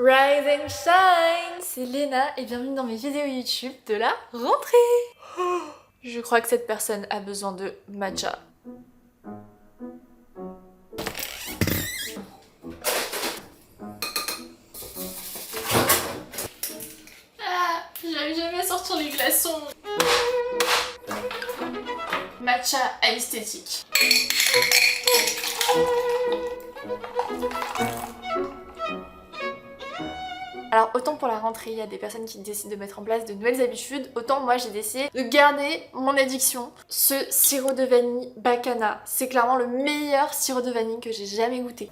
Rise and shine, c'est Léna et bienvenue dans mes vidéos YouTube de la rentrée. Je crois que cette personne a besoin de matcha. Ah, j'arrive jamais à sortir les glaçons. Matcha à esthétique. Alors autant pour la rentrée, il y a des personnes qui décident de mettre en place de nouvelles habitudes, autant moi j'ai décidé de garder mon addiction. Ce sirop de vanille Bacana, c'est clairement le meilleur sirop de vanille que j'ai jamais goûté.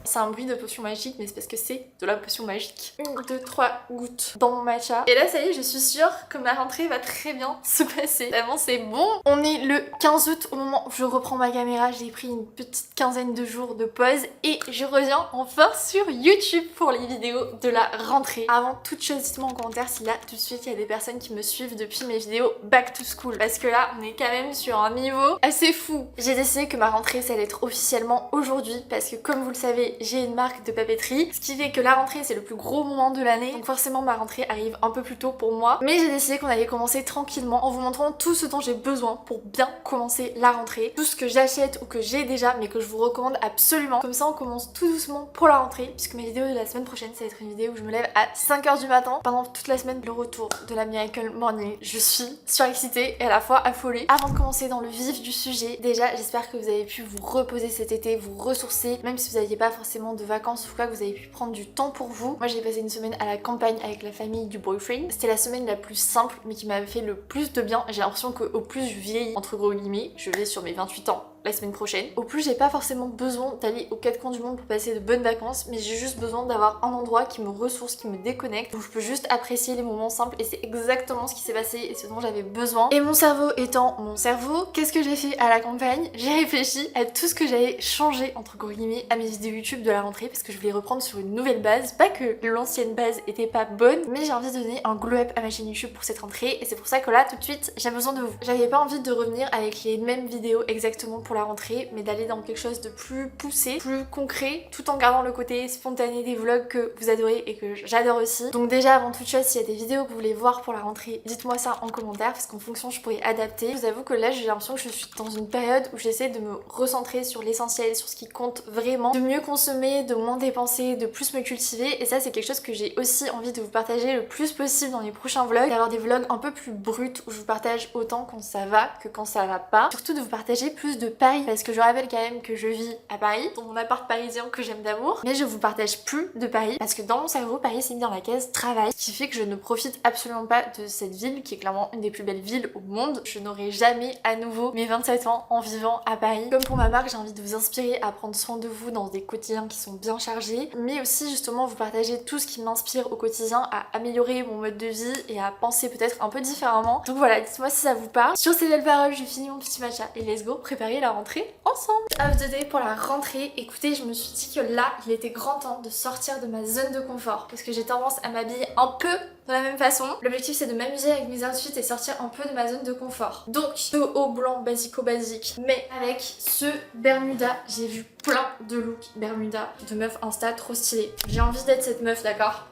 C'est un bruit de potion magique, mais c'est parce que c'est de la potion magique. 1, 2, 3 gouttes dans mon matcha. Et là, ça y est, je suis sûre que ma rentrée va très bien se passer. Vraiment, c'est bon. On est le 15 août au moment où je reprends ma caméra. J'ai pris une petite quinzaine de jours de pause et je reviens enfin sur YouTube pour les vidéos de la rentrée. Avant toute chose, dites-moi en commentaire si là, tout de suite, il y a des personnes qui me suivent depuis mes vidéos back to school. Parce que là, on est quand même sur un niveau assez fou. J'ai décidé que ma rentrée, ça allait être officiellement aujourd'hui parce que comme vous le savez, j'ai une marque de papeterie, ce qui fait que la rentrée c'est le plus gros moment de l'année, donc forcément ma rentrée arrive un peu plus tôt pour moi, mais j'ai décidé qu'on allait commencer tranquillement en vous montrant tout ce dont j'ai besoin pour bien commencer la rentrée, tout ce que j'achète ou que j'ai déjà mais que je vous recommande absolument. Comme ça on commence tout doucement pour la rentrée, puisque mes vidéos de la semaine prochaine ça va être une vidéo où je me lève à 5h du matin pendant toute la semaine, le retour de la Miracle Morning. Je suis surexcitée et à la fois affolée. Avant de commencer dans le vif du sujet, déjà j'espère que vous avez pu vous reposer cet été, vous ressourcer, même si vous n'aviez pas forcément de vacances ou quoi, que vous avez pu prendre du temps pour vous. Moi j'ai passé une semaine à la campagne avec la famille du boyfriend. C'était la semaine la plus simple mais qui m'avait fait le plus de bien. J'ai l'impression qu'au plus je vieillis, entre gros guillemets, je vais sur mes 28 ans la semaine prochaine. Au plus j'ai pas forcément besoin d'aller aux quatre coins du monde pour passer de bonnes vacances, mais j'ai juste besoin d'avoir un endroit qui me ressource, qui me déconnecte, où je peux juste apprécier les moments simples, et c'est exactement ce qui s'est passé et ce dont j'avais besoin. Et mon cerveau étant mon cerveau, qu'est-ce que j'ai fait à la campagne? J'ai réfléchi à tout ce que j'allais changer entre gros guillemets à mes vidéos YouTube de la rentrée, parce que je voulais reprendre sur une nouvelle base. Pas que l'ancienne base était pas bonne, mais j'ai envie de donner un glow up à ma chaîne YouTube pour cette rentrée, et c'est pour ça que là tout de suite j'ai besoin de vous. J'avais pas envie de revenir avec les mêmes vidéos exactement pour la rentrée, mais d'aller dans quelque chose de plus poussé, plus concret, tout en gardant le côté spontané des vlogs que vous adorez et que j'adore aussi. Donc déjà avant toute chose, s'il y a des vidéos que vous voulez voir pour la rentrée, dites-moi ça en commentaire, parce qu'en fonction je pourrais adapter. Je vous avoue que là j'ai l'impression que je suis dans une période où j'essaie de me recentrer sur l'essentiel, sur ce qui compte vraiment, de mieux consommer, de moins dépenser, de plus me cultiver, et ça c'est quelque chose que j'ai aussi envie de vous partager le plus possible dans les prochains vlogs, d'avoir des vlogs un peu plus bruts où je vous partage autant quand ça va que quand ça va pas, surtout de vous partager plus de Paris, parce que je rappelle quand même que je vis à Paris, dans mon appart parisien que j'aime d'amour, mais je vous partage plus de Paris parce que dans mon cerveau, Paris c'est mis dans la case travail, ce qui fait que je ne profite absolument pas de cette ville qui est clairement une des plus belles villes au monde. Je n'aurai jamais à nouveau mes 27 ans en vivant à Paris. Comme pour ma marque, j'ai envie de vous inspirer à prendre soin de vous dans des quotidiens qui sont bien chargés, mais aussi justement vous partager tout ce qui m'inspire au quotidien à améliorer mon mode de vie et à penser peut-être un peu différemment. Donc voilà, dites-moi si ça vous parle. Sur ces belles paroles, je finis mon petit matcha et let's go préparer la rentrée ensemble. Of the day pour la rentrée, écoutez, je me suis dit que là, il était grand temps de sortir de ma zone de confort parce que j'ai tendance à m'habiller un peu de la même façon. L'objectif c'est de m'amuser avec mes outfits et sortir un peu de ma zone de confort. Donc ce haut blanc basico-basique, mais avec ce Bermuda, j'ai vu plein de looks Bermuda de meufs Insta trop stylés. J'ai envie d'être cette meuf, d'accord?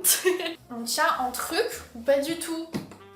On tient un truc ou pas du tout?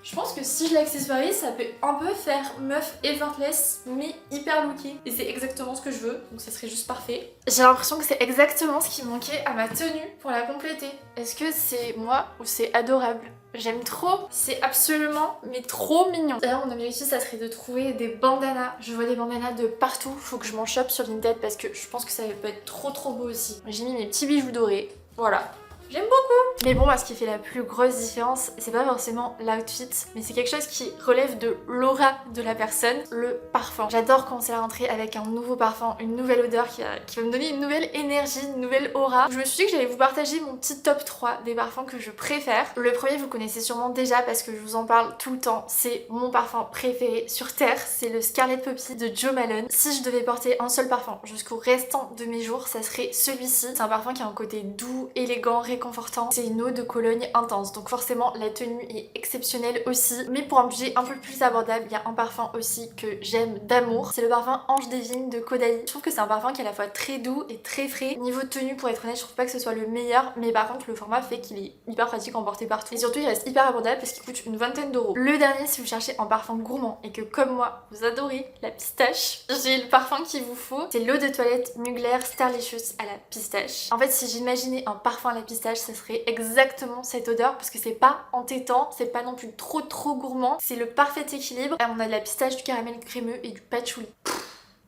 Je pense que si je l'accessoirise, ça peut un peu faire meuf effortless, mais hyper lookée. Et c'est exactement ce que je veux, donc ça serait juste parfait. J'ai l'impression que c'est exactement ce qui manquait à ma tenue pour la compléter. Est-ce que c'est moi ou c'est adorable? J'aime trop, c'est absolument mais trop mignon. D'ailleurs mon objectif ça serait de trouver des bandanas. Je vois des bandanas de partout, faut que je m'en chope sur Vinted parce que je pense que ça peut être trop beau aussi. J'ai mis mes petits bijoux dorés, voilà. J'aime beaucoup. Mais bon, moi, ce qui fait la plus grosse différence, c'est pas forcément l'outfit, mais c'est quelque chose qui relève de l'aura de la personne, le parfum. J'adore commencer la rentrée avec un nouveau parfum, une nouvelle odeur qui va me donner une nouvelle énergie, une nouvelle aura. Je me suis dit que j'allais vous partager mon petit top 3 des parfums que je préfère. Le premier, vous le connaissez sûrement déjà parce que je vous en parle tout le temps. C'est mon parfum préféré sur Terre, c'est le Scarlet Poppy de Jo Malone. Si je devais porter un seul parfum jusqu'au restant de mes jours, ça serait celui-ci. C'est un parfum qui a un côté doux, élégant, réconfortant. C'est c'est une eau de Cologne intense, donc forcément la tenue est exceptionnelle aussi. Mais pour un budget un peu plus abordable, il y a un parfum aussi que j'aime d'amour, c'est le parfum Ange des Vignes de Caudalie. Je trouve que c'est un parfum qui est à la fois très doux et très frais. Niveau tenue, pour être honnête, je trouve pas que ce soit le meilleur, mais par contre le format fait qu'il est hyper pratique à emporter partout. Et surtout il reste hyper abordable parce qu'il coûte une vingtaine d'euros. Le dernier, si vous cherchez un parfum gourmand et que comme moi vous adorez la pistache, j'ai le parfum qu'il vous faut. C'est l'eau de toilette Mugler Starlicious à la pistache. En fait, si j'imaginais un parfum à la pistache, ça serait exactement cette odeur parce que c'est pas entêtant, c'est pas non plus trop gourmand, c'est le parfait équilibre. Et on a de la pistache, du caramel crémeux et du patchouli.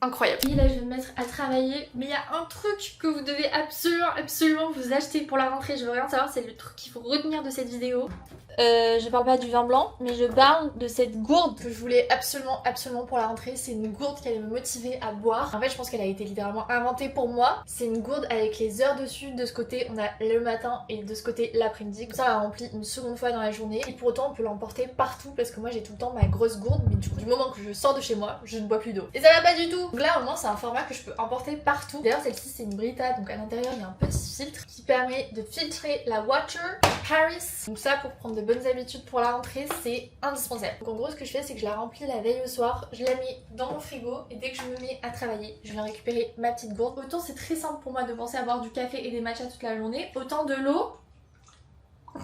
Incroyable. Et là je vais me mettre à travailler, mais il y a un truc que vous devez absolument vous acheter pour la rentrée, je veux rien savoir, c'est le truc qu'il faut retenir de cette vidéo. Je parle pas du vin blanc, mais je parle de cette gourde que je voulais absolument pour la rentrée. C'est une gourde qui allait me motiver à boire. En fait je pense qu'elle a été littéralement inventée pour moi. C'est une gourde avec les heures dessus, de ce côté on a le matin et de ce côté l'après-midi. Comme ça on la remplit une seconde fois dans la journée et pour autant on peut l'emporter partout parce que moi j'ai tout le temps ma grosse gourde, mais du coup du moment que je sors de chez moi je ne bois plus d'eau. Et ça va pas du tout. Donc là au moins c'est un format que je peux emporter partout. D'ailleurs celle-ci c'est une Brita, donc à l'intérieur il y a un petit filtre qui permet de filtrer la water Paris. Donc ça pour prendre de bonnes habitudes pour la rentrée c'est indispensable. Donc en gros ce que je fais c'est que je la remplis la veille au soir, je la mets dans mon frigo et dès que je me mets à travailler je viens récupérer ma petite gourde. Autant c'est très simple pour moi de penser à boire du café et des matchas toute la journée, autant de l'eau.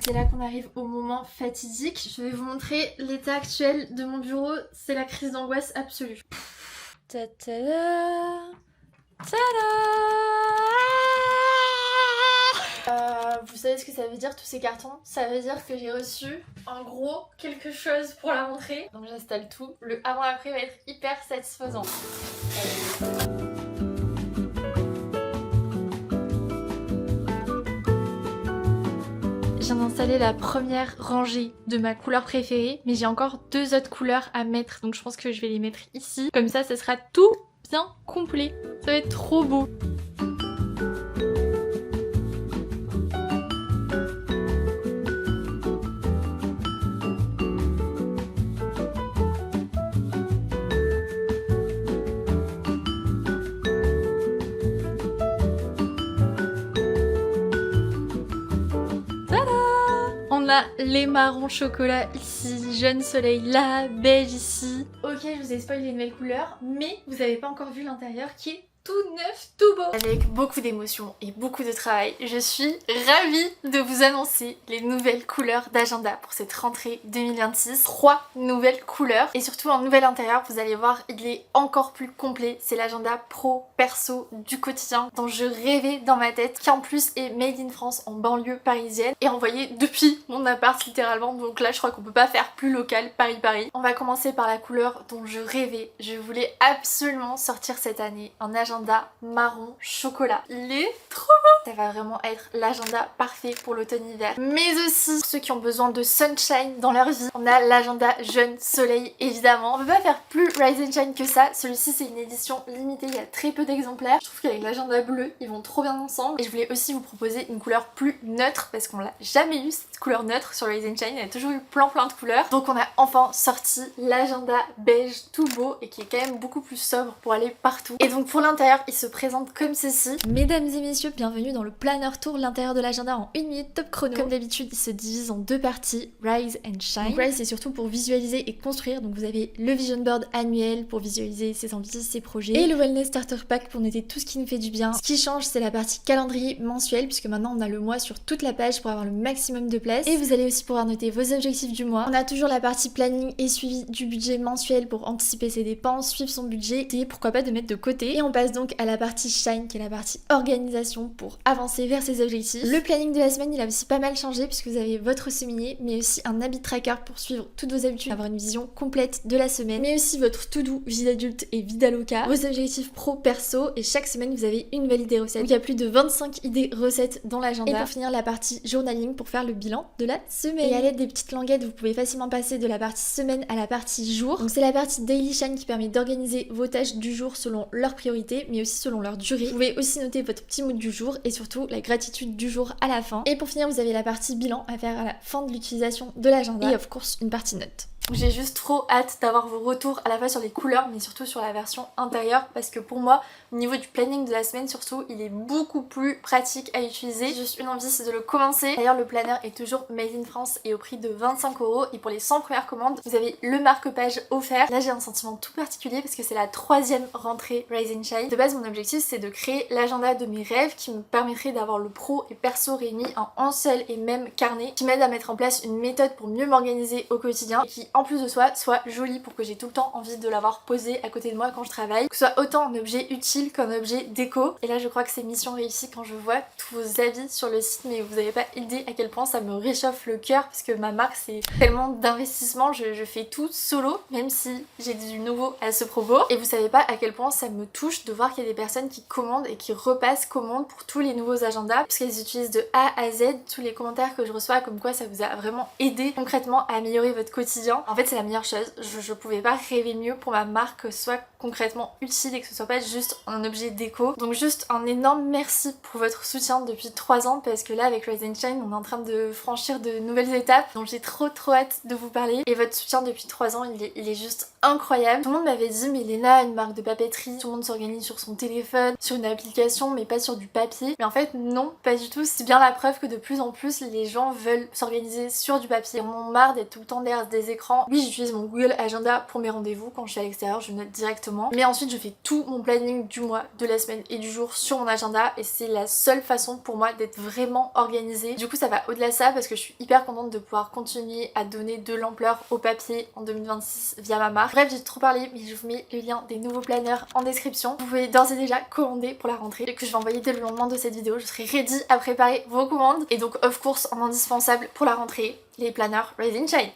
C'est là qu'on arrive au moment fatidique. Je vais vous montrer l'état actuel de mon bureau, c'est la crise d'angoisse absolue. Ta-ta-da, vous savez ce que ça veut dire tous ces cartons? Ça veut dire que j'ai reçu en gros quelque chose pour la rentrée. Donc j'installe tout. Le avant-après va être hyper satisfaisant. Je viens d'installer la première rangée de ma couleur préférée, mais j'ai encore 2 autres couleurs à mettre, donc je pense que je vais les mettre ici. Comme ça sera tout bien complet. Ça va être trop beau. On a les marrons chocolat ici, jaune soleil là, beige ici. Ok, je vous ai spoilé les nouvelles couleurs, mais vous n'avez pas encore vu l'intérieur qui est tout neuf, tout beau. Avec beaucoup d'émotions et beaucoup de travail, je suis ravie de vous annoncer les nouvelles couleurs d'agenda pour cette rentrée 2026. 3 nouvelles couleurs et surtout un nouvel intérieur, vous allez voir, il est encore plus complet. C'est l'agenda pro perso du quotidien dont je rêvais dans ma tête, qui en plus est made in France en banlieue parisienne et envoyé depuis mon appart littéralement. Donc là je crois qu'on peut pas faire plus local, Paris. On va commencer par la couleur dont je rêvais. Je voulais absolument sortir cette année un agenda marron chocolat. Il est trop beau. Ça va vraiment être l'agenda parfait pour l'automne-hiver. Mais aussi ceux qui ont besoin de sunshine dans leur vie. On a l'agenda jaune soleil évidemment. On peut pas faire plus Rise and Shine que ça. Celui-ci c'est une édition limitée, il y a très peu d'exemplaires. Je trouve qu'avec l'agenda bleu ils vont trop bien ensemble. Et je voulais aussi vous proposer une couleur plus neutre parce qu'on l'a jamais eu cette couleur neutre sur Rise and Shine. Il y a toujours eu plein de couleurs. Donc on a enfin sorti l'agenda beige tout beau et qui est quand même beaucoup plus sobre pour aller partout. Et donc pour l'intérieur il se présente comme ceci. Mesdames et messieurs, bienvenue dans le Planner Tour, l'intérieur de l'agenda en 1 minute top chrono. Comme d'habitude, il se divise en 2 parties, Rise and Shine. Donc Rise c'est surtout pour visualiser et construire, donc vous avez le Vision Board annuel pour visualiser ses envies, ses projets, et le Wellness Starter Pack pour noter tout ce qui nous fait du bien. Ce qui change, c'est la partie calendrier mensuel, puisque maintenant on a le mois sur toute la page pour avoir le maximum de place. Et vous allez aussi pouvoir noter vos objectifs du mois. On a toujours la partie planning et suivi du budget mensuel pour anticiper ses dépenses, suivre son budget, et pourquoi pas de mettre de côté. Et on passe donc à la partie Shine qui est la partie organisation pour avancer vers ses objectifs. Le planning de la semaine il a aussi pas mal changé puisque vous avez votre semainier mais aussi un habit tracker pour suivre toutes vos habitudes, avoir une vision complète de la semaine, mais aussi votre to-do vie d'adulte et vie d'aloca, vos objectifs pro perso, et chaque semaine vous avez une nouvelle idée recette. Donc il y a plus de 25 idées recettes dans l'agenda. Et pour finir la partie journaling pour faire le bilan de la semaine. Et à l'aide des petites languettes vous pouvez facilement passer de la partie semaine à la partie jour. Donc c'est la partie Daily Shine qui permet d'organiser vos tâches du jour selon leurs priorités mais aussi selon leur durée. Vous pouvez aussi noter votre petit mood du jour et surtout la gratitude du jour à la fin. Et pour finir, vous avez la partie bilan à faire à la fin de l'utilisation de l'agenda et of course une partie note. J'ai juste trop hâte d'avoir vos retours à la fois sur les couleurs mais surtout sur la version intérieure parce que pour moi au niveau du planning de la semaine surtout il est beaucoup plus pratique à utiliser. Juste une envie c'est de le commencer. D'ailleurs le planner est toujours made in France et au prix de 25 € et pour les 100 premières commandes vous avez le marque-page offert. Là j'ai un sentiment tout particulier parce que c'est la 3e rentrée Rise and Shine. De base mon objectif c'est de créer l'agenda de mes rêves qui me permettrait d'avoir le pro et perso réunis en un seul et même carnet qui m'aide à mettre en place une méthode pour mieux m'organiser au quotidien et qui en plus de soi soit jolie pour que j'ai tout le temps envie de l'avoir posé à côté de moi quand je travaille, que ce soit autant un objet utile qu'un objet déco. Et là je crois que c'est mission réussie quand je vois tous vos avis sur le site, mais vous n'avez pas idée à quel point ça me réchauffe le cœur parce que ma marque c'est tellement d'investissement, je fais tout solo même si j'ai du nouveau à ce propos et vous savez pas à quel point ça me touche de voir qu'il y a des personnes qui commandent et qui repassent commande pour tous les nouveaux agendas parce qu'elles utilisent de A à Z tous les commentaires que je reçois comme quoi ça vous a vraiment aidé concrètement à améliorer votre quotidien. En fait c'est la meilleure chose, je pouvais pas rêver mieux pour ma marque que ce soit concrètement utile et que ce soit pas juste un objet déco. Donc juste un énorme merci pour votre soutien depuis 3 ans parce que là avec Rise and Shine on est en train de franchir de nouvelles étapes donc j'ai trop hâte de vous parler et votre soutien depuis 3 ans il est juste incroyable. Tout le monde m'avait dit mais Léna une marque de papeterie, tout le monde s'organise sur son téléphone, sur une application mais pas sur du papier. Mais en fait non, pas du tout. C'est bien la preuve que de plus en plus les gens veulent s'organiser sur du papier. Ils en ont marre d'être tout le temps derrière des écrans. Oui j'utilise mon Google Agenda pour mes rendez-vous quand je suis à l'extérieur, je note directement. Mais ensuite je fais tout mon planning du mois, de la semaine et du jour sur mon agenda et c'est la seule façon pour moi d'être vraiment organisée. Du coup ça va au-delà de ça parce que je suis hyper contente de pouvoir continuer à donner de l'ampleur au papier en 2026 via ma marque. Bref j'ai trop parlé mais je vous mets le lien des nouveaux planners en description. Vous pouvez d'ores et déjà commander pour la rentrée et que je vais envoyer dès le lendemain de cette vidéo. Je serai ready à préparer vos commandes et donc of course en indispensable pour la rentrée les planners Rise and Shine.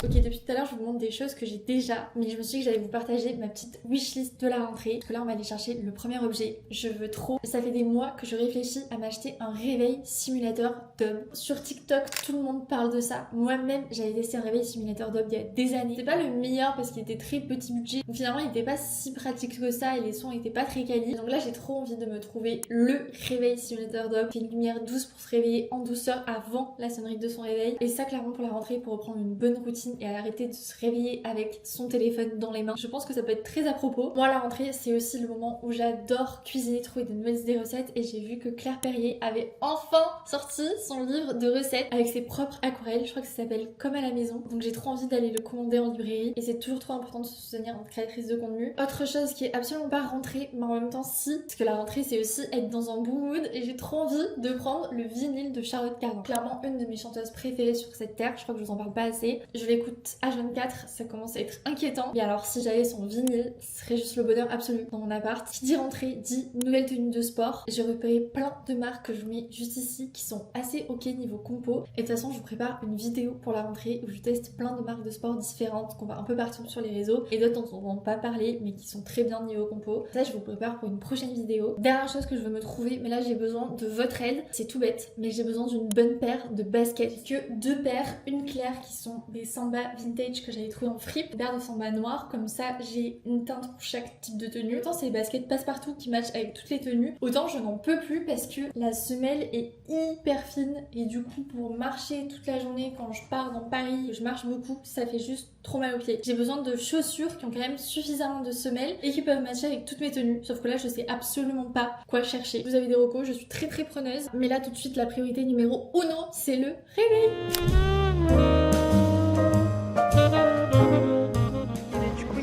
Ok, depuis tout à l'heure je vous montre des choses que j'ai déjà, mais je me suis dit que j'allais vous partager ma petite wishlist de la rentrée. Parce que là on va aller chercher le premier objet. Je veux trop. Ça fait des mois que je réfléchis à m'acheter un réveil simulateur d'homme. Sur TikTok tout le monde parle de ça. Moi-même j'avais testé un réveil simulateur d'homme il y a des années. C'est pas le meilleur parce qu'il était très petit budget. Donc finalement il était pas si pratique que ça et les sons étaient pas très quali. Donc là j'ai trop envie de me trouver le réveil simulateur d'homme. C'est une lumière douce pour se réveiller en douceur avant la sonnerie de son réveil. Et ça clairement pour la rentrée pour reprendre une bonne routine et arrêter de se réveiller avec son téléphone dans les mains. Je pense que ça peut être très à propos. Moi la rentrée c'est aussi le moment où j'adore cuisiner, trouver de nouvelles idées recettes et j'ai vu que Claire Perrier avait enfin sorti son livre de recettes avec ses propres aquarelles. Je crois que ça s'appelle Comme à la maison. Donc j'ai trop envie d'aller le commander en librairie et c'est toujours trop important de se soutenir en créatrice de contenu. Autre chose qui est absolument pas rentrée mais en même temps si, parce que la rentrée c'est aussi être dans un bon mood et j'ai trop envie de prendre le vinyle de Charlotte Cardin. Clairement une de mes chanteuses préférées sur cette terre, je crois que je vous en parle pas assez. Je l'écoute H24, ça commence à être inquiétant. Et alors si j'avais son vinyle, ce serait juste le bonheur absolu dans mon appart. Qui dit rentrée dit nouvelle tenue de sport. J'ai repéré plein de marques que je vous mets juste ici qui sont assez ok niveau compo. Et de toute façon je vous prépare une vidéo pour la rentrée où je teste plein de marques de sport différentes qu'on voit un peu partout sur les réseaux et d'autres dont on n'entend pas parler mais qui sont très bien niveau compo. Ça je vous prépare pour une prochaine vidéo. Dernière chose que je veux me trouver, mais là j'ai besoin de votre aide. C'est tout bête, mais j'ai besoin d'une bonne paire de baskets. Que 2 paires, une claire qui sont des Samba vintage que j'avais trouvé en fripe, une paire de Samba noire, comme ça j'ai une teinte pour chaque type de tenue. Autant c'est des baskets passe-partout qui matchent avec toutes les tenues, autant je n'en peux plus parce que la semelle est hyper fine et du coup pour marcher toute la journée quand je pars dans Paris, je marche beaucoup, ça fait juste trop mal aux pieds. J'ai besoin de chaussures qui ont quand même suffisamment de semelles et qui peuvent matcher avec toutes mes tenues, sauf que là je sais absolument pas quoi chercher. Vous avez des recos, je suis très preneuse, mais là tout de suite la priorité numéro 1 c'est le réveil.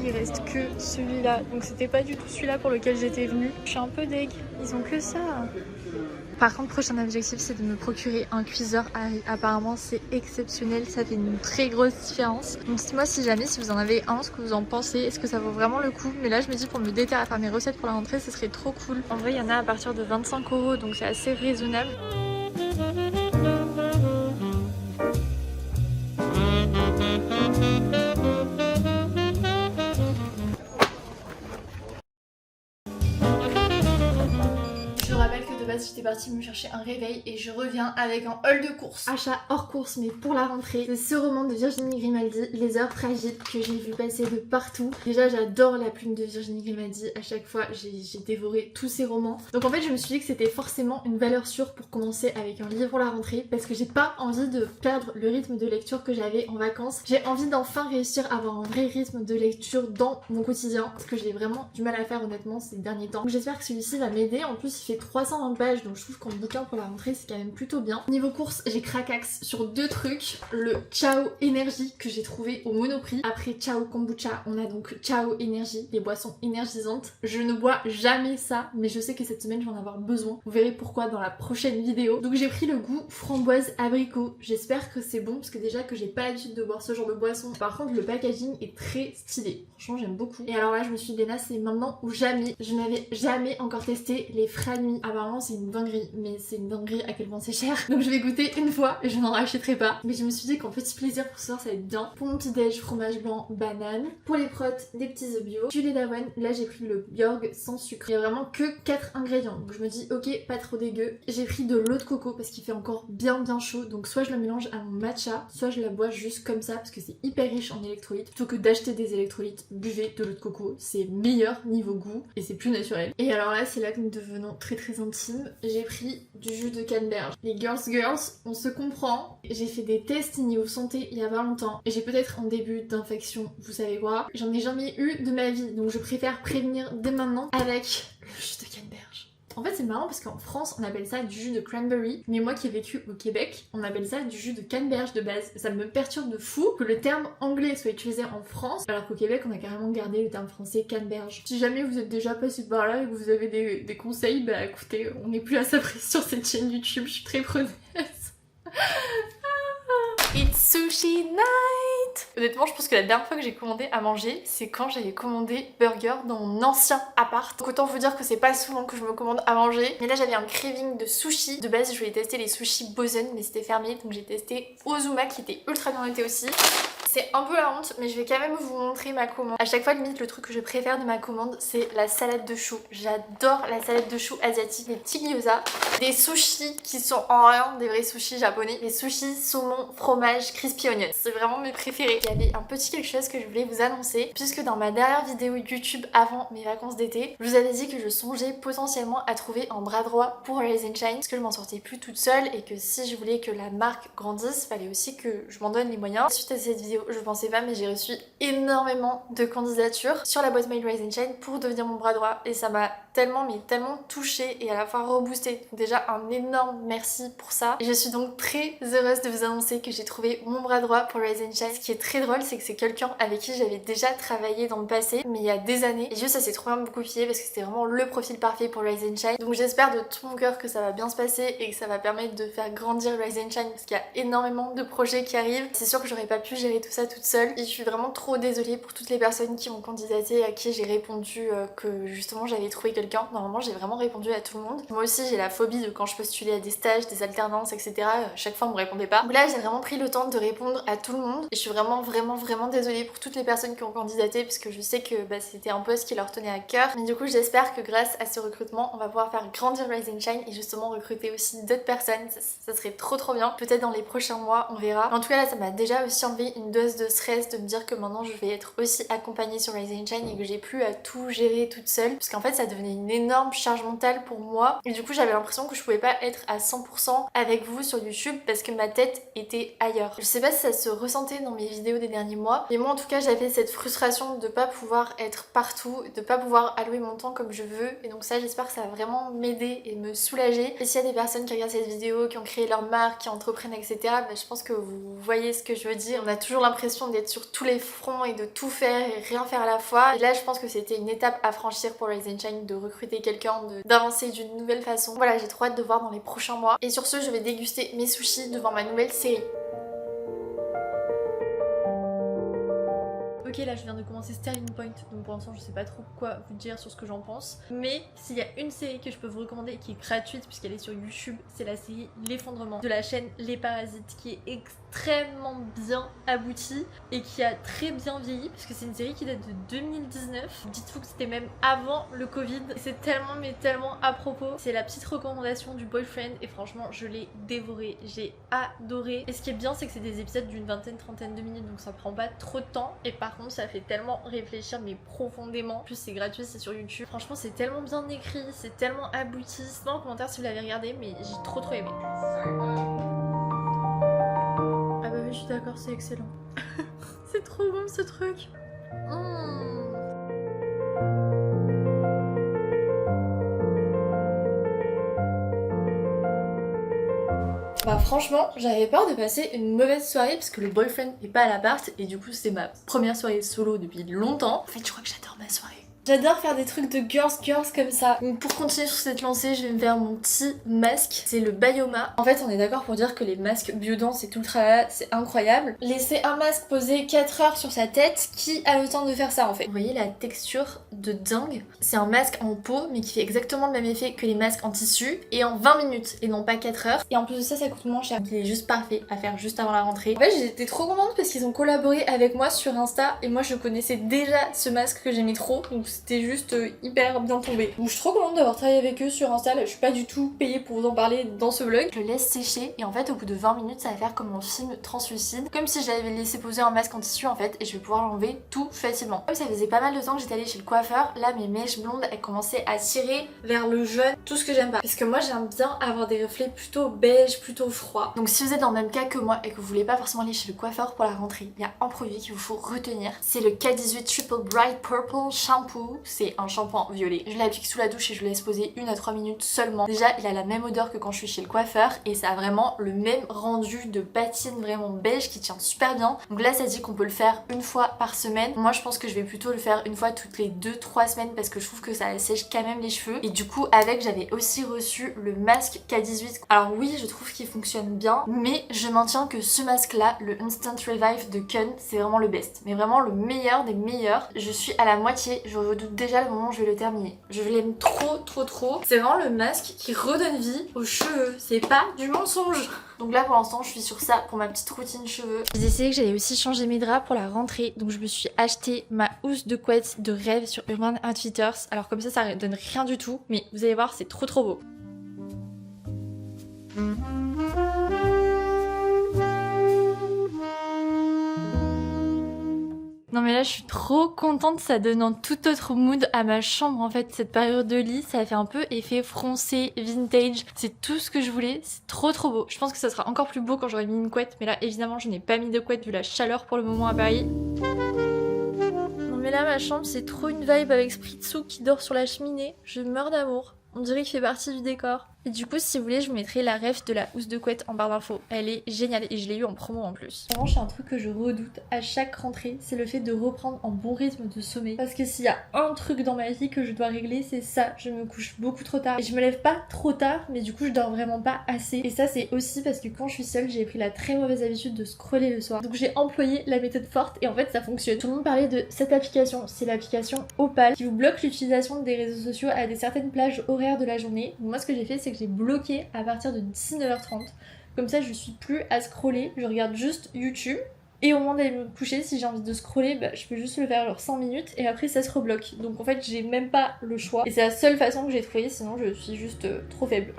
Il reste que celui-là, donc c'était pas du tout celui-là pour lequel j'étais venue. Je suis un peu deg, ils ont que ça. Par contre, prochain objectif c'est de me procurer un cuiseur Harry. Apparemment c'est exceptionnel, ça fait une très grosse différence. Donc dites-moi si jamais, si vous en avez un, ce que vous en pensez, est-ce que ça vaut vraiment le coup. Mais là je me dis pour me déterrer à faire mes recettes pour la rentrée, ce serait trop cool. En vrai il y en a à partir de 25 €, donc c'est assez raisonnable. partie me chercher un réveil et je reviens avec un haul de courses. Achat hors course mais pour la rentrée. C'est ce roman de Virginie Grimaldi, Les Heures Tragiques, que j'ai vu passer de partout. Déjà j'adore la plume de Virginie Grimaldi, à chaque fois j'ai dévoré tous ses romans. Donc en fait je me suis dit que c'était forcément une valeur sûre pour commencer avec un livre pour la rentrée parce que j'ai pas envie de perdre le rythme de lecture que j'avais en vacances. J'ai envie d'enfin réussir à avoir un vrai rythme de lecture dans mon quotidien parce que j'ai vraiment du mal à faire honnêtement ces derniers temps. Donc j'espère que celui-ci va m'aider. En plus il fait 320 pages donc je trouve qu'en bouquin pour la rentrée c'est quand même plutôt bien. Niveau course j'ai craquax sur deux trucs. Le Ciao Énergie que j'ai trouvé au Monoprix. Après Ciao Kombucha on a donc Ciao Énergie, les boissons énergisantes. Je ne bois jamais ça mais je sais que cette semaine je vais en avoir besoin. Vous verrez pourquoi dans la prochaine vidéo. Donc j'ai pris le goût framboise abricot. J'espère que c'est bon parce que déjà que j'ai pas l'habitude de boire ce genre de boisson. Par contre le packaging est très stylé. Franchement j'aime beaucoup. Et alors là je me suis dit Léna c'est maintenant ou jamais. Je n'avais jamais encore testé les Franui. Apparemment c'est une dinguerie mais c'est une dinguerie à quel point c'est cher. Donc je vais goûter une fois et je n'en rachèterai pas. Mais je me suis dit qu'en petit plaisir pour ce soir ça va être bien. Pour mon petit déj fromage blanc banane. Pour les protes des petits œufs bio. Du lait d'avoine. Là j'ai pris le Bjorg sans sucre. Il y a vraiment que 4 ingrédients. Donc je me dis ok pas trop dégueu. J'ai pris de l'eau de coco parce qu'il fait encore bien chaud. Donc soit je le mélange à mon matcha, soit je la bois juste comme ça parce que c'est hyper riche en électrolytes. Plutôt que d'acheter des électrolytes, buvez de l'eau de coco. C'est meilleur niveau goût et c'est plus naturel. Et alors là c'est là que nous devenons très intimes. J'ai pris du jus de canneberge. Les girls, on se comprend. J'ai fait des tests niveau santé il y a pas longtemps. Et j'ai peut-être un début d'infection, vous savez quoi. J'en ai jamais eu de ma vie. Donc je préfère prévenir dès maintenant avec le jus de canneberge. En fait c'est marrant parce qu'en France on appelle ça du jus de cranberry, mais moi qui ai vécu au Québec, on appelle ça du jus de canneberge de base. Ça me perturbe de fou que le terme anglais soit utilisé en France, alors qu'au Québec on a carrément gardé le terme français canneberge. Si jamais vous êtes déjà passé par là et que vous avez des conseils, bah écoutez, on n'est plus à sa prise sur cette chaîne YouTube, je suis très preneuse. It's sushi night! Honnêtement, je pense que la dernière fois que j'ai commandé à manger, c'est quand j'avais commandé burger dans mon ancien appart. Donc autant vous dire que c'est pas souvent que je me commande à manger. Mais là, j'avais un craving de sushi. De base, je voulais tester les sushis Bozen, mais c'était fermé. Donc j'ai testé Ozuma qui était ultra bien noté aussi. C'est un peu la honte, mais je vais quand même vous montrer ma commande. À chaque fois, limite, le truc que je préfère de ma commande, c'est la salade de chou. J'adore la salade de chou asiatique, les petits gyoza. Des sushis qui sont en rien des vrais sushis japonais. Les sushis saumon, fromage, crispy onion. C'est vraiment mes préférés. Il y avait un petit quelque chose que je voulais vous annoncer, puisque dans ma dernière vidéo YouTube avant mes vacances d'été, je vous avais dit que je songeais potentiellement à trouver un bras droit pour Rise and Shine, parce que je m'en sortais plus toute seule et que si je voulais que la marque grandisse, fallait aussi que je m'en donne les moyens. Suite à cette vidéo, je pensais pas, mais j'ai reçu énormément de candidatures sur la boîte mail Rise and Shine pour devenir mon bras droit et ça m'a tellement touchée et à la fois reboostée. Donc déjà un énorme merci pour ça. Et je suis donc très heureuse de vous annoncer que j'ai trouvé mon bras droit pour Rise and Shine. Ce qui est très drôle, c'est que c'est quelqu'un avec qui j'avais déjà travaillé dans le passé, mais il y a des années. Et juste ça s'est trop bien beaucoup fié parce que c'était vraiment le profil parfait pour Rise and Shine. Donc j'espère de tout mon cœur que ça va bien se passer et que ça va permettre de faire grandir Rise and Shine parce qu'il y a énormément de projets qui arrivent. C'est sûr que j'aurais pas pu gérer tout ça toute seule et je suis vraiment trop désolée pour toutes les personnes qui m'ont candidaté, à qui j'ai répondu que justement j'avais trouvé quelqu'un. Normalement j'ai vraiment répondu à tout le monde. Moi aussi j'ai la phobie de quand je postulais à des stages, des alternances, etc. Chaque fois on me répondait pas. Donc là j'ai vraiment pris le temps de répondre à tout le monde et je suis vraiment désolée pour toutes les personnes qui ont candidaté parce que je sais que c'était un poste qui leur tenait à cœur. Mais du coup j'espère que grâce à ce recrutement on va pouvoir faire grandir Rise and Shine et justement recruter aussi d'autres personnes. Ça serait trop bien. Peut-être dans les prochains mois on verra. En tout cas là ça m'a déjà aussi enlevé une dose de stress de me dire que maintenant je vais être aussi accompagnée sur Rise and Shine et que j'ai plus à tout gérer toute seule parce qu'en fait ça devenait une énorme charge mentale pour moi et du coup j'avais l'impression que je pouvais pas être à 100% avec vous sur YouTube parce que ma tête était ailleurs. Je sais pas si ça se ressentait dans mes vidéos des derniers mois mais moi en tout cas j'avais cette frustration de pas pouvoir être partout, de pas pouvoir allouer mon temps comme je veux et donc ça j'espère que ça va vraiment m'aider et me soulager. Et s'il y a des personnes qui regardent cette vidéo, qui ont créé leur marque, qui entreprennent etc, je pense que vous voyez ce que je veux dire. On a toujours l'impression d'être sur tous les fronts et de tout faire et rien faire à la fois. Et là je pense que c'était une étape à franchir pour Rise and Shine de recruter quelqu'un, d'avancer d'une nouvelle façon. Voilà, j'ai trop hâte de voir dans les prochains mois. Et sur ce, je vais déguster mes sushis devant ma nouvelle série. Ok, là je viens de commencer Sterling Point, donc pour l'instant je sais pas trop quoi vous dire sur ce que j'en pense. Mais s'il y a une série que je peux vous recommander et qui est gratuite puisqu'elle est sur YouTube, c'est la série L'Effondrement de la chaîne Les Parasites, qui est extrêmement bien aboutie et qui a très bien vieilli parce que c'est une série qui date de 2019. Dites-vous que c'était même avant le Covid. C'est tellement mais tellement à propos. C'est la petite recommandation du boyfriend et franchement je l'ai dévoré, j'ai adoré. Et ce qui est bien, c'est que c'est des épisodes d'une vingtaine-trentaine de minutes, donc ça prend pas trop de temps. Et par contre ça fait tellement réfléchir mais profondément. En plus c'est gratuit, c'est sur YouTube. Franchement c'est tellement bien écrit, c'est tellement abouti. Dites-moi en commentaire si vous l'avez regardé, mais j'ai trop aimé. Ah bah oui, je suis d'accord, c'est excellent. C'est trop bon ce truc. Bah franchement, j'avais peur de passer une mauvaise soirée parce que le boyfriend n'est pas à l'appart et du coup c'est ma première soirée solo depuis longtemps. En fait je crois que j'adore ma soirée. J'adore faire des trucs de girls comme ça. Donc pour continuer sur cette lancée, je vais me faire mon petit masque. C'est le Bioma. En fait, on est d'accord pour dire que les masques Biodance et tout le tralala, c'est incroyable. Laisser un masque posé 4 heures sur sa tête, qui a le temps de faire ça en fait? Vous voyez la texture de dingue? C'est un masque en peau, mais qui fait exactement le même effet que les masques en tissu, et en 20 minutes, et non pas 4 heures. Et en plus de ça, ça coûte moins cher. Donc il est juste parfait à faire juste avant la rentrée. En fait, j'étais trop contente parce qu'ils ont collaboré avec moi sur Insta, et moi je connaissais déjà ce masque que j'aimais trop. Donc c'était juste hyper bien tombé. Donc je suis trop contente d'avoir travaillé avec eux sur Insta. Je suis pas du tout payée pour vous en parler dans ce vlog. Je le laisse sécher et en fait au bout de 20 minutes ça va faire comme un film translucide, comme si j'avais laissé poser un masque en tissu en fait, et je vais pouvoir l'enlever tout facilement. Comme ça faisait pas mal de temps que j'étais allée chez le coiffeur, là mes mèches blondes elles commençaient à tirer vers le jaune, tout ce que j'aime pas. Parce que moi j'aime bien avoir des reflets plutôt beige, plutôt froid. Donc si vous êtes dans le même cas que moi et que vous voulez pas forcément aller chez le coiffeur pour la rentrée, il y a un produit qu'il vous faut retenir. C'est le K18 Triple Bright Purple Shampoo. C'est un shampoing violet. Je l'applique sous la douche et je le laisse poser 1 à 3 minutes seulement. Déjà, il a la même odeur que quand je suis chez le coiffeur et ça a vraiment le même rendu de patine vraiment beige qui tient super bien. Donc là, ça dit qu'on peut le faire une fois par semaine. Moi, je pense que je vais plutôt le faire une fois toutes les 2-3 semaines parce que je trouve que ça assèche quand même les cheveux. Et du coup, avec, j'avais aussi reçu le masque K18. Alors oui, je trouve qu'il fonctionne bien, mais je maintiens que ce masque-là, le Instant Revive de Kun, c'est vraiment le best. Mais vraiment le meilleur des meilleurs. Je suis à la moitié, je redoute déjà le moment où je vais le terminer. Je l'aime trop. C'est vraiment le masque qui redonne vie aux cheveux. C'est pas du mensonge. Donc là pour l'instant je suis sur ça pour ma petite routine cheveux. J'ai décidé que j'allais aussi changer mes draps pour la rentrée. Donc je me suis acheté ma housse de couette de rêve sur Urban Outfitters. Alors comme ça donne rien du tout. Mais vous allez voir, c'est trop beau. Non mais là je suis trop contente, ça donne un tout autre mood à ma chambre en fait. Cette période de lit, ça fait un peu effet froncé, vintage. C'est tout ce que je voulais, c'est trop beau. Je pense que ça sera encore plus beau quand j'aurai mis une couette, mais là évidemment je n'ai pas mis de couette vu la chaleur pour le moment à Paris. Non mais là ma chambre c'est trop une vibe avec Spritsou qui dort sur la cheminée. Je meurs d'amour. On dirait qu'il fait partie du décor. Et du coup, si vous voulez, je vous mettrai la ref de la housse de couette en barre d'infos. Elle est géniale et je l'ai eu en promo en plus. En revanche, c'est un truc que je redoute à chaque rentrée, c'est le fait de reprendre un bon rythme de sommeil. Parce que s'il y a un truc dans ma vie que je dois régler, c'est ça. Je me couche beaucoup trop tard. Et je me lève pas trop tard, mais du coup, je dors vraiment pas assez. Et ça, c'est aussi parce que quand je suis seule, j'ai pris la très mauvaise habitude de scroller le soir. Donc j'ai employé la méthode forte et en fait, ça fonctionne. Tout le monde parlait de cette application. C'est l'application Opal qui vous bloque l'utilisation des réseaux sociaux à des certaines plages horaires de la journée. Donc moi, ce que j'ai fait, c'est que j'ai bloqué à partir de 19h30. Comme ça, je suis plus à scroller, je regarde juste YouTube. Et au moment d'aller me coucher, si j'ai envie de scroller, bah, je peux juste le faire genre 5 minutes et après ça se rebloque. Donc en fait, j'ai même pas le choix. Et c'est la seule façon que j'ai trouvé, sinon je suis juste trop faible.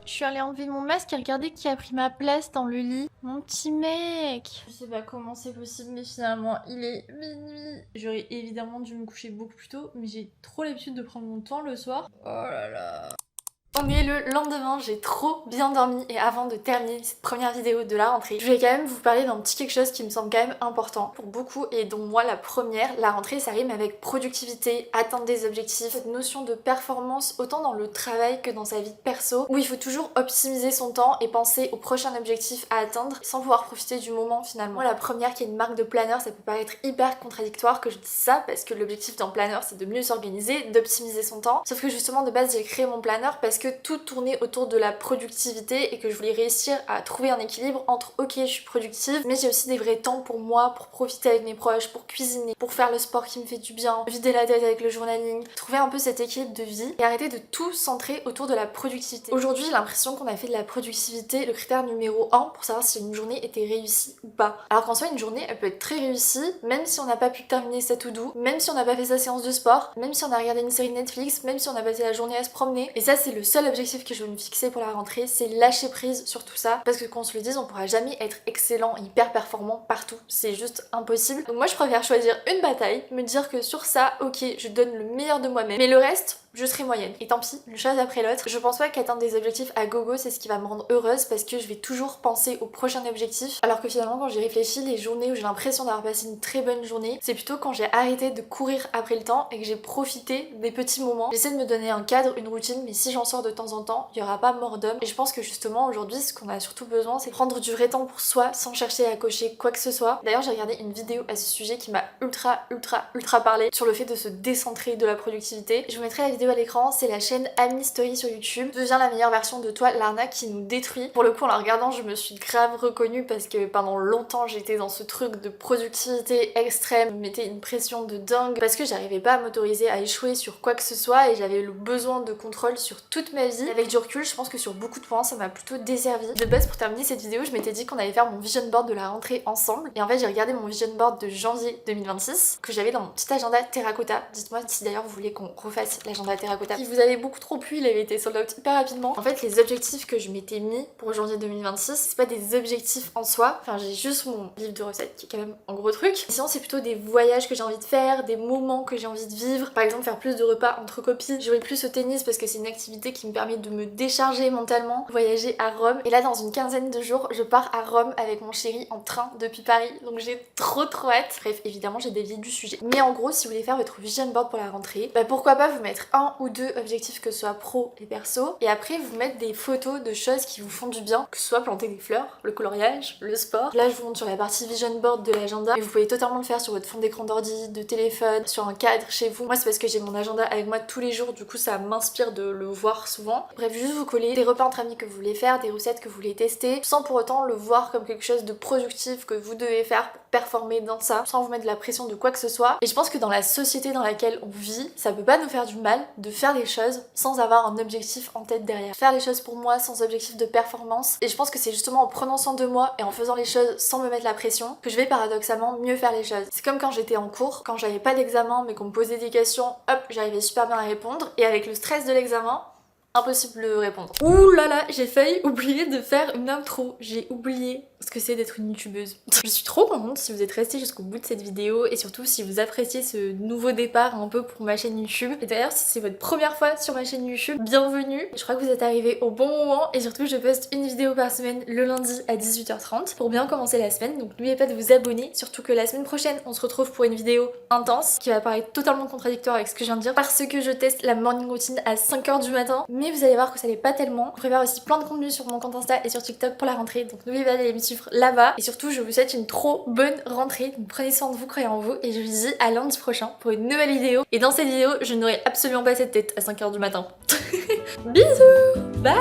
Je suis allée enlever mon masque et regardez qui a pris ma place dans le lit. Mon petit mec. Je sais pas comment c'est possible mais finalement il est minuit. J'aurais évidemment dû me coucher beaucoup plus tôt mais j'ai trop l'habitude de prendre mon temps le soir. Oh là là. On est le lendemain, j'ai trop bien dormi et avant de terminer cette première vidéo de la rentrée, je vais quand même vous parler d'un petit quelque chose qui me semble quand même important pour beaucoup et dont moi la première, la rentrée ça rime avec productivité, atteindre des objectifs, cette notion de performance autant dans le travail que dans sa vie perso où il faut toujours optimiser son temps et penser au prochain objectif à atteindre sans pouvoir profiter du moment finalement. Moi la première qui est une marque de planeur, ça peut paraître hyper contradictoire que je dise ça parce que l'objectif d'un planeur c'est de mieux s'organiser, d'optimiser son temps, sauf que justement de base j'ai créé mon planeur parce que tout tournait autour de la productivité et que je voulais réussir à trouver un équilibre entre ok je suis productive mais j'ai aussi des vrais temps pour moi, pour profiter avec mes proches, pour cuisiner, pour faire le sport qui me fait du bien, vider la tête avec le journaling, trouver un peu cet équilibre de vie et arrêter de tout centrer autour de la productivité. Aujourd'hui j'ai l'impression qu'on a fait de la productivité le critère numéro 1 pour savoir si une journée était réussie ou pas. Alors qu'en soi une journée elle peut être très réussie même si on n'a pas pu terminer sa to-do, même si on n'a pas fait sa séance de sport, même si on a regardé une série Netflix, même si on a passé la journée à se promener. Et ça c'est le seul objectif que je veux me fixer pour la rentrée, c'est lâcher prise sur tout ça parce que qu'on se le dise on pourra jamais être excellent, hyper performant partout, c'est juste impossible. Donc moi je préfère choisir une bataille, me dire que sur ça ok je donne le meilleur de moi-même mais le reste je serai moyenne. Et tant pis, une chose après l'autre. Je pense pas qu'atteindre des objectifs à gogo c'est ce qui va me rendre heureuse parce que je vais toujours penser au prochain objectif. Alors que finalement quand j'y réfléchis, les journées où j'ai l'impression d'avoir passé une très bonne journée, c'est plutôt quand j'ai arrêté de courir après le temps et que j'ai profité des petits moments. J'essaie de me donner un cadre, une routine, mais si j'en sors de temps en temps, il y aura pas mort d'homme. Et je pense que justement aujourd'hui ce qu'on a surtout besoin c'est prendre du vrai temps pour soi sans chercher à cocher quoi que ce soit. D'ailleurs j'ai regardé une vidéo à ce sujet qui m'a ultra parlé sur le fait de se décentrer de la productivité. Je vous mettrai la vidéo à l'écran, c'est la chaîne Ami Story sur YouTube. Deviens la meilleure version de toi, l'arnaque qui nous détruit. Pour le coup en la regardant je me suis grave reconnue parce que pendant longtemps j'étais dans ce truc de productivité extrême, me mettais une pression de dingue parce que j'arrivais pas à m'autoriser à échouer sur quoi que ce soit et j'avais le besoin de contrôle sur toute ma vie. Avec du recul je pense que sur beaucoup de points ça m'a plutôt desservi. De base pour terminer cette vidéo je m'étais dit qu'on allait faire mon vision board de la rentrée ensemble et en fait j'ai regardé mon vision board de janvier 2026 que j'avais dans mon petit agenda terracotta. Dites-moi si d'ailleurs vous voulez qu'on refasse l'agenda terracotta. Il vous avait beaucoup trop plu, il avait été sold out hyper rapidement. En fait les objectifs que je m'étais mis pour janvier 2026 c'est pas des objectifs en soi, enfin j'ai juste mon livre de recettes qui est quand même un gros truc. Et sinon c'est plutôt des voyages que j'ai envie de faire, des moments que j'ai envie de vivre, par exemple faire plus de repas entre copines, jouer plus au tennis parce que c'est une activité qui me permet de me décharger mentalement, voyager à Rome et là dans une quinzaine de jours je pars à Rome avec mon chéri en train depuis Paris donc j'ai trop hâte. Bref évidemment j'ai dévié du sujet mais en gros si vous voulez faire votre vision board pour la rentrée bah pourquoi pas vous mettre un ou deux objectifs que ce soit pro et perso et après vous mettre des photos de choses qui vous font du bien, que ce soit planter des fleurs, le coloriage, le sport. Là je vous montre sur la partie vision board de l'agenda et vous pouvez totalement le faire sur votre fond d'écran d'ordi, de téléphone, sur un cadre chez vous. Moi c'est parce que j'ai mon agenda avec moi tous les jours du coup ça m'inspire de le voir souvent. Bref juste vous coller des repas entre amis que vous voulez faire, des recettes que vous voulez tester sans pour autant le voir comme quelque chose de productif que vous devez faire pour performer dans ça, sans vous mettre de la pression de quoi que ce soit. Et je pense que dans la société dans laquelle on vit, ça peut pas nous faire du mal de faire des choses sans avoir un objectif en tête derrière. Faire les choses pour moi sans objectif de performance. Et je pense que c'est justement en prenant soin de moi et en faisant les choses sans me mettre la pression que je vais paradoxalement mieux faire les choses. C'est comme quand j'étais en cours, quand j'avais pas d'examen mais qu'on me posait des questions, hop, j'arrivais super bien à répondre. Et avec le stress de l'examen, impossible de répondre. Ouh là là, j'ai failli oublier de faire une intro. J'ai oublié ce que c'est d'être une youtubeuse. Je suis trop contente si vous êtes restés jusqu'au bout de cette vidéo et surtout si vous appréciez ce nouveau départ un peu pour ma chaîne YouTube. Et d'ailleurs si c'est votre première fois sur ma chaîne YouTube, bienvenue. Je crois que vous êtes arrivés au bon moment et surtout je poste une vidéo par semaine le lundi à 18h30 pour bien commencer la semaine. Donc n'oubliez pas de vous abonner, surtout que la semaine prochaine on se retrouve pour une vidéo intense qui va paraître totalement contradictoire avec ce que je viens de dire parce que je teste la morning routine à 5h du matin. Mais vous allez voir que ça l'est pas tellement. Je prépare aussi plein de contenu sur mon compte Insta et sur TikTok pour la rentrée. Donc n'oubliez pas d'aller me suivre là-bas. Et surtout je vous souhaite une trop bonne rentrée. Donc prenez soin de vous, croyez en vous. Et je vous dis à lundi prochain pour une nouvelle vidéo. Et dans cette vidéo je n'aurai absolument pas cette tête à 5h du matin. Bisous. Bye.